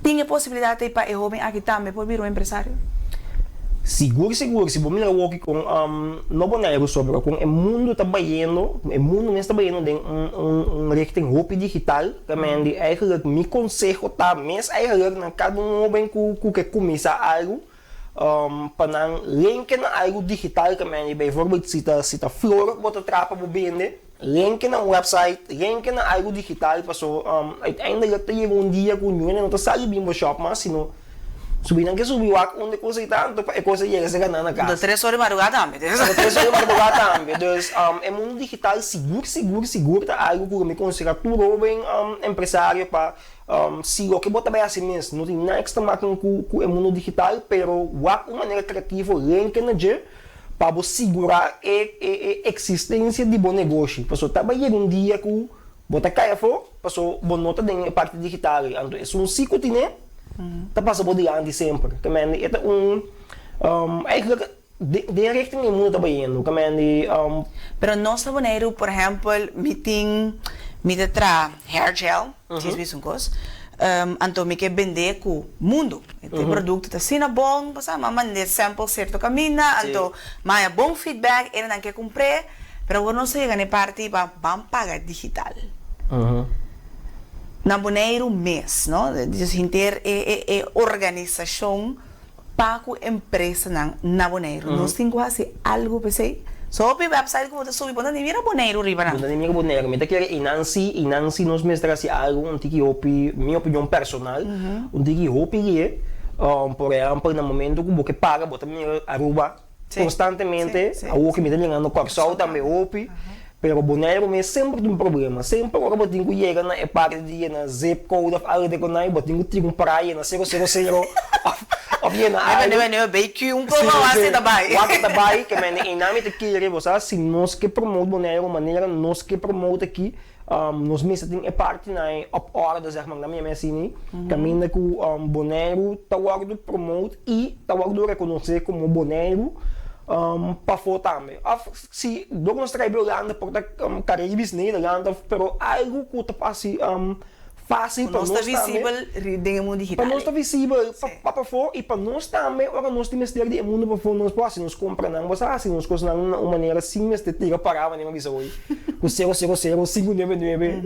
Tem a possibilidade para o jovem aqui também por vir um empresário? Seguro. Se você mirar aqui com não boneiro sobre com o mundo está banhando, o mundo mesmo está banhando tem que tem roupa digital, também eigenlijk me conselho tá, mas eigenlijk na cada jovem que começa algo para link na algo digital também, bijvoorbeeld zit flor wat trapa bobende, link na website, link na algo digital, paso uiteindelijk tem dia com ninguém não tá saindo bem shop mas sino subir que subir o onde coisa tanto é coisa chega se ganhar na casa. Das 3 horas de madrugada também. Das 3 horas de madrugada também. Então, é mundo digital seguro tá algo que me considera tudo bem empresário para se o que bota bem assim mesmo, não tem nada que está marcando com o mundo digital, pero uma maneira criativa link na dia para você segurar a existência de bom negócio. Porque trabalhar dia com bota caia fora, porque bom nota tem parte digital. Então, é um ciclo né? Tá passa por diante sempre. Também é eigenlijk de richting o mundo trabalhando. Também pero nós trabalhamos, por exemplo, me tra hair gel, diz um coisa. Então me quer vender com o mundo. Tem produto tá sendo bom, você manda sample certo caminho, então mais bom feedback, ele não quer comprar, pero quando você chega na parte vamos pagar digital. Na boneiro mês, não? De ter organização para a empresa na boneiro. Nós temos quase algo para ser. Só o website que você sobe, quando nem mira boneiro riba na. Quando nem mira boneiro, me tá querendo Inansi nós mestres algo um tiki hopi, minha opinião personal, um tiki hopi é, por exemplo, no momento que você paga, bota minha aruba constantemente, o que me tá ligando corso também hopi. Pero boneiro me sempre tem um problema. Sempre agora eu tenho que chegar na parte de na zip code of algo de conai, eu tenho que ter praia na 000 of na área. Não, bem que um pouco assim também. Quanto também que me inami te querer você se nós que promote boneiro maneira nós que promote aqui nós mesmos tem a parte na op hora zeg maar na minha assim, caminha que boneiro tá guardo promote e tá guardo reconhecer como boneiro para fora também. Se nós trabalhamos para Caribes, Nederland, pero algo que está fácil para nós visível no mundo digital. Para nós está visível para fora e para nós também, agora nós temos que ter o mundo para fora, nós podemos nos comprar não, mas assim nós coisas de uma maneira assim, mas te tira parava nem mais hoje. Com 000 599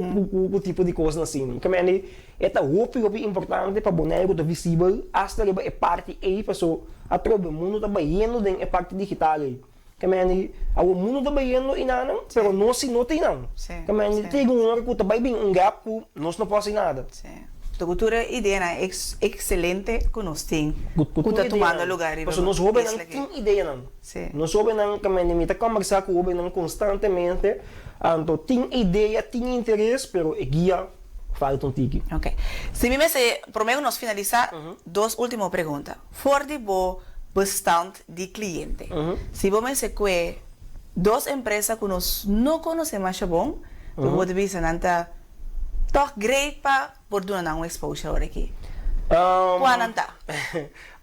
o tipo de coisa assim. Também é tá muito importante para boneco tá visível, hasta é parte aí pessoa a todo o mundo está banhando em parte digital aí. Também o mundo está banhando e nada, pero nós se não tem não. Também tem hora que também bem gap que nós não podemos nada. A cultura ideia é excelente que nós temos. Que está tomando lugar. Porque nós jovens não tem ideia não. Nós jovens não também me tá conversar com jovens não constantemente. Então tem ideia, tem interesse, pero é guia falta um tique. Ok. Se me prometo nós finalizar, duas últimas perguntas. For de bo bestand de cliente. Se você se que duas empresas que nós não conhecemos mais bom, eu vou dizer nanta toch great pa por dar uma exposure aqui. Quanto?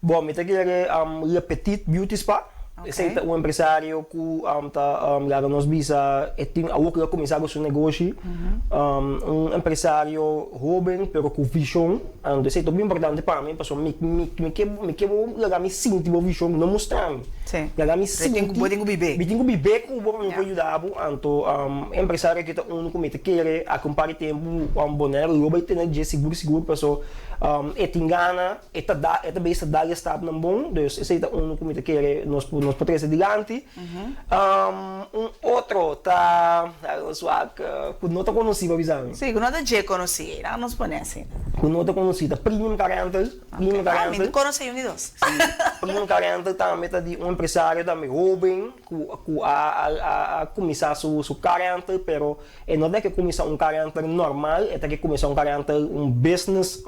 Bom, me tá querendo Le Petit Beauty Spa. Esse é um empresário que está nos visa tem a começar o seu negócio, empresário jovem, pero com visão. Então isso é bem importante para mim, porque me quero levar me sentir a visão, não mostrar. Levar me sentir. Tenho que viver. Tenho que viver com o bom me ajudar. Então empresário que está que quer acompanhar tempo boneiro, eu vou ter dia seguro pessoa tem gana, bem dar estado não bom, então esse é que quer nos poder adiante. Outro tá que não está conhecido, avisando. Sim, que não está já conhecido, não nos conhece. Que não está conhecido, premium 40, Bem Me conhece unidos. Bem carente também tá de empresário também jovem que a começar su carente, pero não é que começar carente normal, é que começar carente business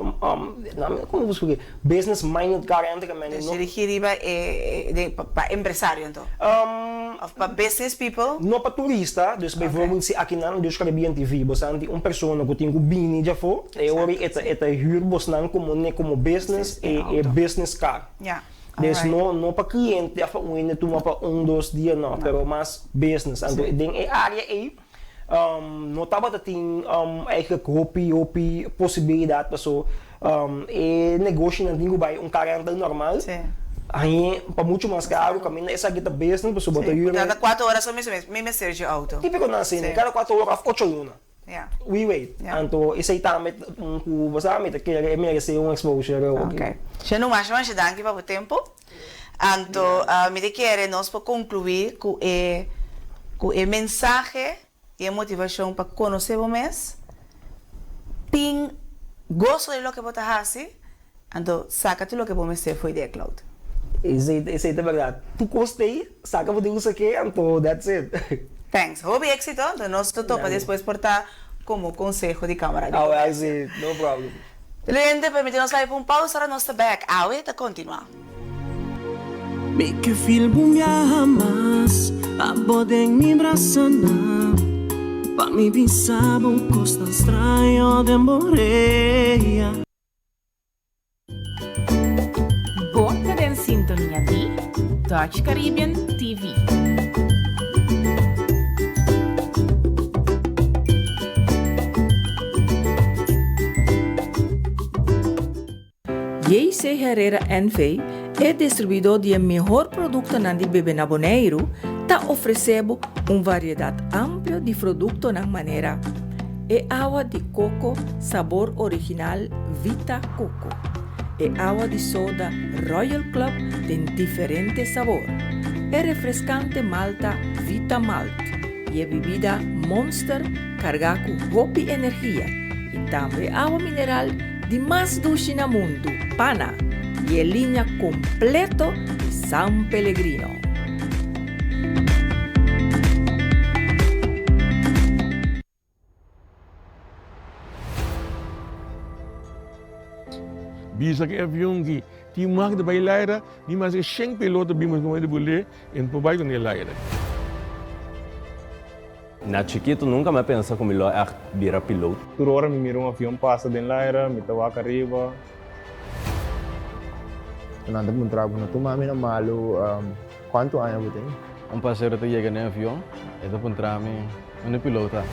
como você diz, business minded carente que mas não. Dirigir para empresário então. Para business people. Não para turista, dus bijvoorbeeld se aqui na Dutch Caribbean TV, você tem uma pessoa que tem um bini já for, é huur bosnan como business e business car. Yeah. Dus não para cliente, já foi um tu para 2 dias não, pero mais business. Então, ding é área aí. Não estava tem eigenlijk hopi possibilidade para so negócio não tem vai carente normal. Aí, para muito mais caro, caminho essa aqui tá business, para botar euro. Cada 4 horas só mesmo serve auto. Típico na cena, cada 4 horas 8 luna. Yeah. We wait. Então, isso aí também você sabe que é merece exposure. Ok. Já não acho mais danke para o tempo. Então, me quer nós para concluir com o mensagem e a motivação para conhecer o mês. Tem gosto de lo que você faz, então saca tudo o que você fazer foi de cloud. Isso é verdade. Tu gostei, saca você usa aqui, então that's it. Thanks. Hobby éxito, então nós te topa depois portar como conselho de câmara. I see, no problem. Gente, permitimos sair para pausa para nós back. Te continuar. Me que feel bumbia mas a bodem mi brasana pa mi bisabo costa estranho de moreia. Você em sintonia de Dutch Caribbean TV. JC Herrera NV é distribuidor de melhor produto na de bebê naboneiro, tá oferecendo uma variedade ampla de produtos na maneira. É água de coco, sabor original Vita Coco. É água de soda Royal Club tem diferentes sabores. É refrescante malta Vita Malt e é bebida Monster cargada com hopi energia. E também água mineral de mais doce no mundo, Pana, e é linha completo de San Pellegrino. Bisa que avião que tinha mais de bailar, ni mais de 100 pilotos vimos como ele bolé em pobai com ele aire. Na chiquito nunca me pensa como ele é virar piloto. Toda hora me mira avião passa dentro da aire, me tawa arriba. Nada pun trago na tuma mina malu quanto anos você tem? Passageiro que chega no avião, é pun trame um pilota.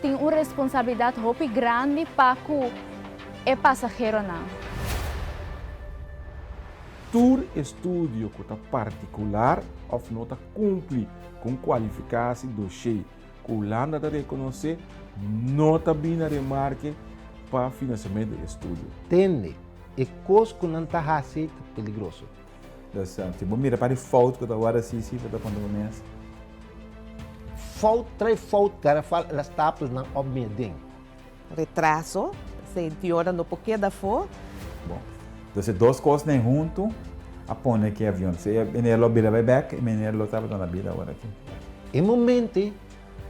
Tem uma responsabilidade muito grande para o passageiro não. Tour estúdio que está particular ou não está cumpre com qualificação do cheio. Que o Holanda está reconhecer, não está bem na remarque para financiamento do estúdio. Tende, é coisa que não está assim perigoso. Tipo, mira para a foto que está agora assim, para quando começa. Foto, traz foto, cara, fala as tapas não obedem. Retraso, se piora no porquê da foto. Bom. Então, duas coisas nem junto, apone que avião. Se é lobby vai back, e menino estava na vida agora aqui. Em momento,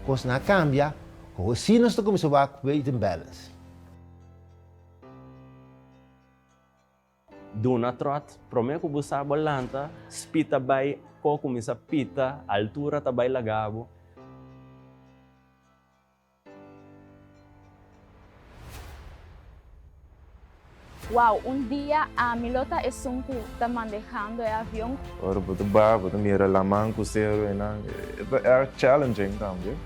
coisa não cambia, o sino está começando a weight and balance. Dona trot, promete que você balanta, spita vai, começa a pita, altura tá vai lagabo. Wow, dia a milota é sunku está manejando o avião. Ora, você mira lá manco zero, é challenging também.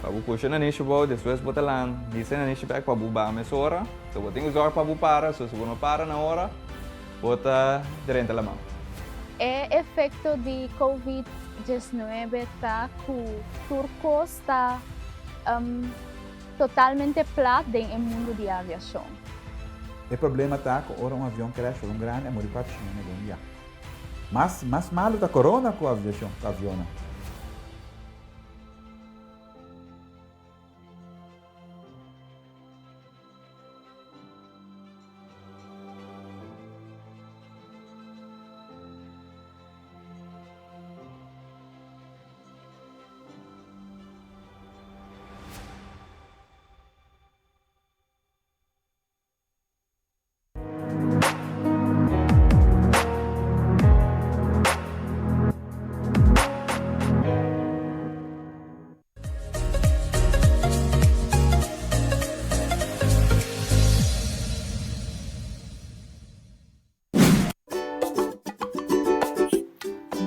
Pabu puxa na nicho bo, depois bota lá, disse na nicho back pabu ba mais hora, então tem que usar pabu para, se você não para na hora, bota direito lá mão. É efeito de COVID-19 tá que o turco está totalmente plano no mundo de aviação. O problema está que ora avião crash, um grande, é morrer para China, né? Mas malo da corona com a aviação, com a avião.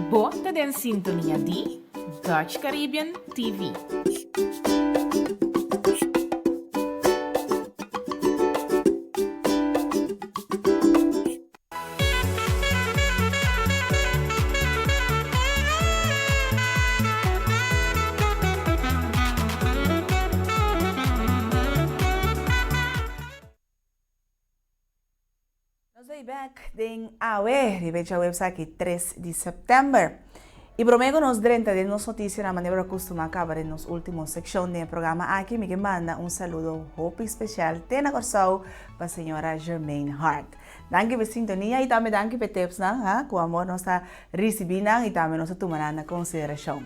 Bota den sintonia di Dutch Caribbean TV. Back din AWE, riveja a website 3 de setembro. E promego nos 30 de nos notícias na maneira costuma acabar em nos últimos secção do programa aqui. Me manda saludo hope especial tena corsau para a senhora Germaine Hart. Danke por sintonia e também danke por tips com amor nós está recebendo e também nós tomando na consideração.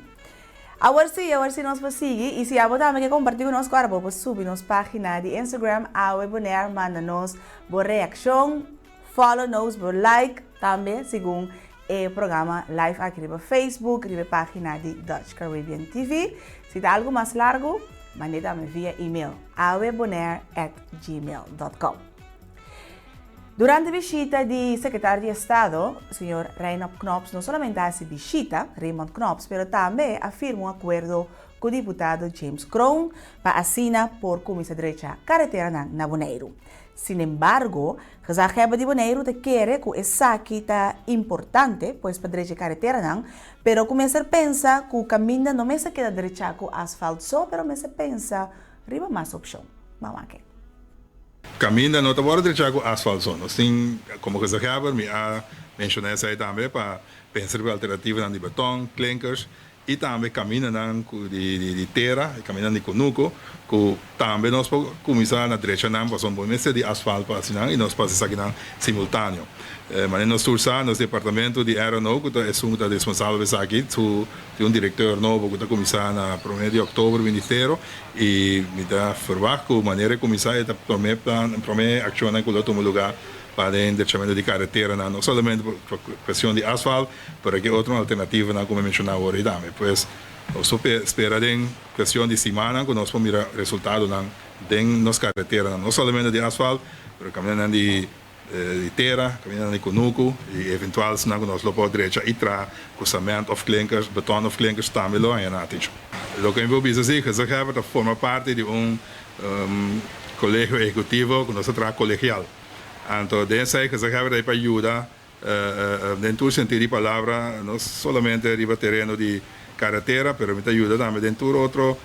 Agora sim nós vamos seguir e se a também que compartilhar conosco agora vamos subir nos página de Instagram AWE Bonaire, manda nos boa reação. Follow nos, like também, segundo o programa live aqui no Facebook, na página de Dutch Caribbean TV. Se tem algo mais largo, mande também via e-mail awebonaire@gmail.com. Durante a visita do secretário de Estado, o Sr. Raymond Knops, não somente hace visita, Raymond Knops, mas também afirma acordo com o deputado James Crown para assinar por Comissão de Direita Carretera na Bonaire. Sin embargo, a Jeba de Bonaire te quer que essa aqui está importante, pois para direita carretera não, pero começa a pensar que o caminho não se queda direita com asfalto só, pero começa a pensar riba mais opção. Vamos aqui. Caminho não está fora direita com asfalto só, nós tem como a Jeba me mencionou isso aí também para pensar em alternativas de beton, clinkers. E também caminha de terra, caminha de conuco, que também nós podemos começar na direita não, para um de asfalto para assim e nós podemos aqui simultâneo. Mas nós tursa nos departamento de aeronou que é um responsável aqui, de diretor novo que está começando na primeiro de outubro 23 e me dá verwacht que a maneira de começar é a primeira ação que eu tomo lugar para o endereçamento de carretera, não somente por questão de asfalto, mas que outra alternativa, como mencionava agora também. Pois, eu espero em questão de semana que nós vamos ver resultado na nossa carretera, não somente de asfalto, mas caminhando de terra, caminhando de conuco, e eventual, se nós vamos direita e tra, com cimento of clinkers, beton of clinkers, também lá em Atincho. O que eu vou dizer é que forma parte de colégio executivo que nós traz colegial. Então, dessa que se acaba para ajudar, dentro do sentido de palavra, não somente no terreno de carretera, mas me ajuda também dentro de outra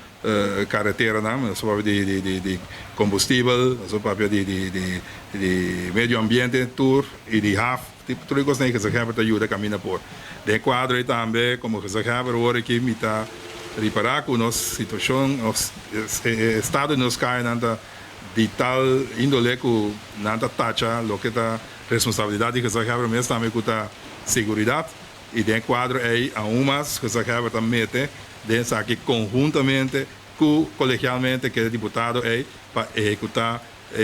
carretera, não só de combustível, não só de meio ambiente, tour e de HAF, tipo tudo isso que se acaba para ajudar a caminhar por. De quadro também, como se acaba agora aqui, me está reparar com nossa situação, estado nos cai de tal índole que nada tacha lo que está responsabilidade que se acaba mesmo também com a segurança e de quadro aí a umas que se acaba também dessa aqui conjuntamente colegialmente que é deputado aí para executar o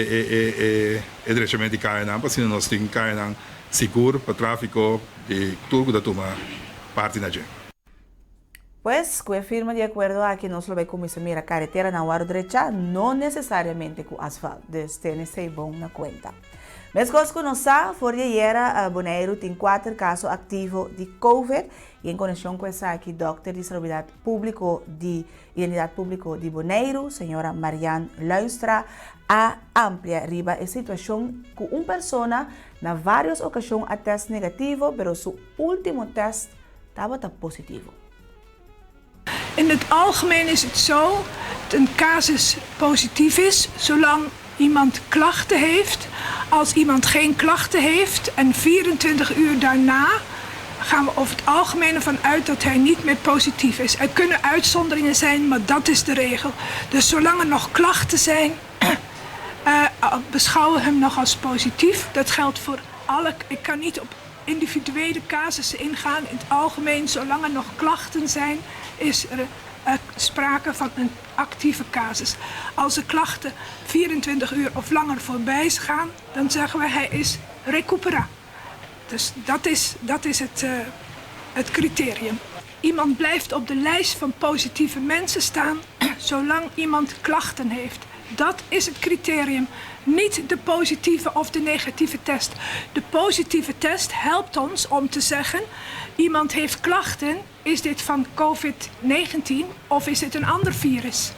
direito de Cainan, para se nós temos Cainan seguro para tráfico de tudo da turma parte na gente. Pues, que firma de acuerdo a que no solo ve como se mira carretera na lado derecha, no necesariamente con asfalto, desde ese bom na cuenta. Mas coisas que nós sabemos, por ayer, Bonaire tem 4 casos ativos de COVID e em conexão com essa aqui, Dr. de Saúde Pública de Identidade Pública de Bonaire, senhora Marianne Luistra, a amplia riba a situação com uma pessoa na várias ocasiões a teste negativo, pero seu último teste estava positivo. In het algemeen is het zo dat een casus positief is zolang iemand klachten heeft. Als iemand geen klachten heeft en 24 uur daarna gaan we over het algemeen ervan uit dat hij niet meer positief is. Er kunnen uitzonderingen zijn, maar dat is de regel. Dus zolang er nog klachten zijn, beschouwen we hem nog als positief. Dat geldt voor alle. Ik kan niet op individuele casussen ingaan. In het algemeen, zolang er nog klachten zijn, is er sprake van een actieve casus. Als de klachten 24 uur of langer voorbij gaan, dan zeggen we hij is recupera. Dus dat is het criterium. Iemand blijft op de lijst van positieve mensen staan zolang iemand klachten heeft. Dat is het criterium. Niet de positieve of de negatieve test. De positieve test helpt ons om te zeggen, iemand heeft klachten, is dit van COVID-19 of is het een ander virus?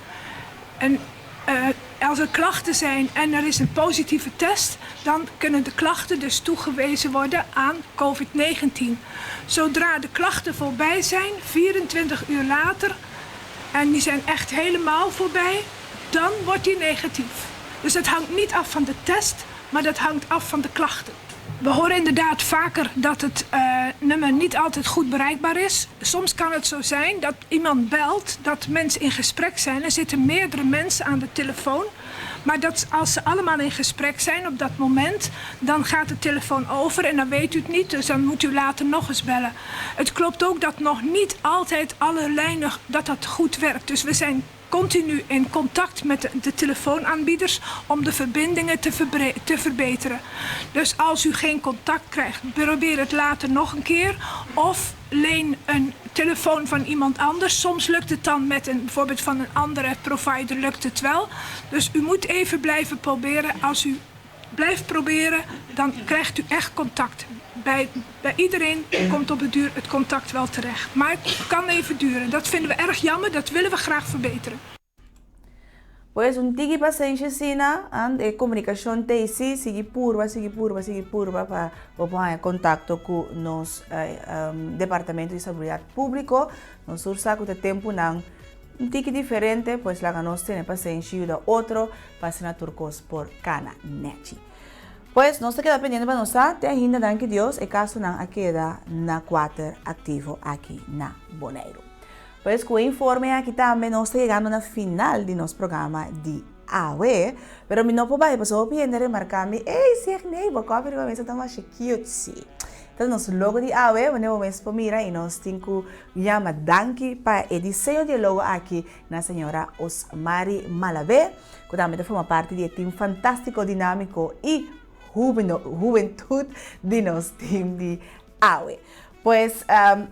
En als er klachten zijn en er is een positieve test, dan kunnen de klachten dus toegewezen worden aan COVID-19. Zodra de klachten voorbij zijn, 24 uur later, en die zijn echt helemaal voorbij, dan wordt die negatief. Dus het hangt niet af van de test, maar dat hangt af van de klachten. We horen inderdaad vaker dat het nummer niet altijd goed bereikbaar is. Soms kan het zo zijn dat iemand belt, dat mensen in gesprek zijn. Er zitten meerdere mensen aan de telefoon. Maar dat als ze allemaal in gesprek zijn op dat moment, dan gaat de telefoon over en dan weet u het niet. Dus dan moet u later nog eens bellen. Het klopt ook dat nog niet altijd alle lijnen dat goed werkt. Dus we zijn continu in contact met de telefoonaanbieders om de verbindingen te verbeteren. Dus als u geen contact krijgt, probeer het later nog een keer. Of leen een telefoon van iemand anders. Soms lukt het dan met bijvoorbeeld van een andere provider lukt het wel. Dus u moet even blijven proberen. Als u blijft proberen, dan krijgt u echt contact. Bij iedereen komt op het duur het contact wel terecht. Maar het kan even duren. Dat vinden we erg jammer. Dat willen we graag verbeteren. Pues un tigi paciência sina and de comunicación te sigue purva para poder contacto com nos departamento de seguridad público. Nos ursa que tempo nang un tigi diferente, pues la ganos tiene paciência da otro pasina turcos por cana nechi. Pues no se queda pendiente para nosotros, te ainda danke Dios, e caso nang queda na 4 activo aqui na Bonaire. Pues com o informe aqui também nós estamos chegando na final de nosso programa de AWE, pero mi no po ba pasó piende remarcar-me, ei, zeg nee, baka pero kami sa tama siya cute si. Então nosso logo de AWE, quando eu mesmo para mira e nós temos chama danke para o desenho de logo aqui na senhora Osmari Malavé, que também forma parte do time fantástico, dinâmico e juventude de nosso time de AWE. Pues,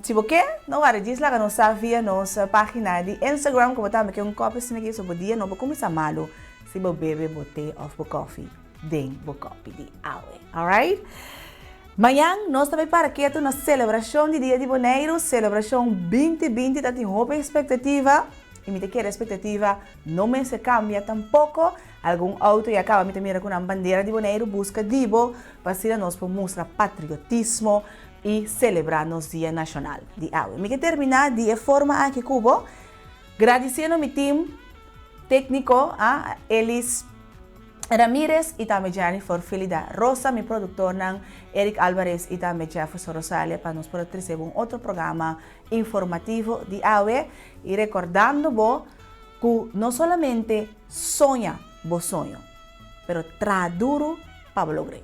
se você não vai registrar, não sabe via nossa página de Instagram, como também que copy se aqui sobre dia, não vou começar malo, se você bebe bote of coffee, den coffee de AWE, alright? Amanhã nós também para que na celebração de Dia de Bonaire, celebração 2020, tá tem uma expectativa, e me que a expectativa não me se cambia tampouco. Algum auto e acaba me mira com uma bandeira de Bonaire, busca dibo, para nós para mostrar patriotismo e celebrar nosso Dia Nacional de AWE. Me que terminar de forma aqui Cubo, agradecendo meu time técnico, a Elis Ramírez e também Jennifer Filida Rosa, meu produtor, Eric Álvarez e também Jefferson Rosalia, para nos poder receber outro programa informativo de AWE e recordando que não somente sonha o sonho, mas traduro para lograr.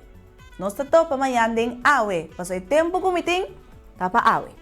Nós estamos para amanhã em AWE. Passou o tempo com o meeting, tá para AWE.